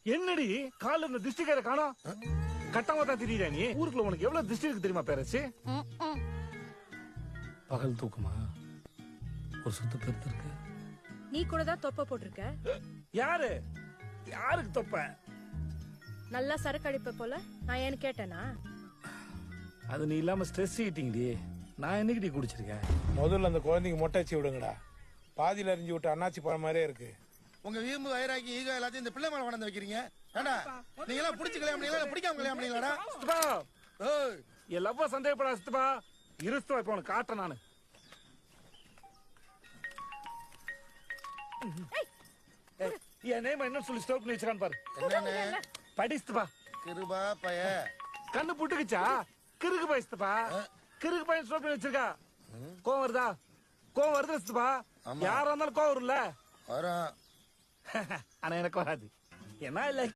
என்னடி கால இந்த திஷ்டிக்கார காணோம் கட்டாம தான் திடீரா நீ ஊருக்குள்ள உனக்கு எவ்வளவு திஷ்டி இருக்கு தெரியுமா பேரச்சு பகல் தூக்குமா ஒரு சுத்த பெருத்து இருக்கு நீ கூட தான் தொப்ப போட்டிருக்க. யாரு யாருக்கு தொப்ப நல்லா சரக்கு அடிப்ப போல நான் ஏன்னு கேட்டேனா? அது நீ இல்லாம ஸ்ட்ரெஸ் ஈட்டிங்கடி நான் என்னைக்கு குடிச்சிருக்கேன். முதல்ல அந்த குழந்தைக்கு மொட்டை வச்சு விடுங்கடா. பாதியில அறிஞ்சு விட்டு அண்ணாச்சி பழம் மாதிரியே இருக்கு. உங்க வீம்பு வயிறாக்கி ஈகோ எல்லாத்தையும் இந்த பிள்ளை மேல கொண்டாந்து வைக்கிறீங்க. ஏண்டா நீங்க எல்லாம் பிடிச்சு கல்யாணம் பண்ணீங்களா பிடிக்காம கல்யாணம் பண்ணீங்களாடா? சித்தப்பா என் லவ்வ சந்தேகப்படா சித்தப்பா. இருஸ்துவா இப்ப உனக்கு காட்டுறேன் நானு. என் நேம் என்ன சொல்லி ஸ்டோப் பண்ணி வச்சிருக்கான்னு பாரு. என்னன்னு படி சித்தப்பா. கிருபா பய கண்ணு புட்டுக்குச்சா கிறுக்கு பாய் சித்தப்பா. கிறுக்கு பாய் ஸ்டோப் பண்ணி வச்சிருக்கா. கோவம் வருதா? கோவம் வருது சித்தப்பா. யாரா இருந்தாலும் கோவம் வரும்ல. வரும். ஆனா எனக்கு வராது. என்ன இல்ல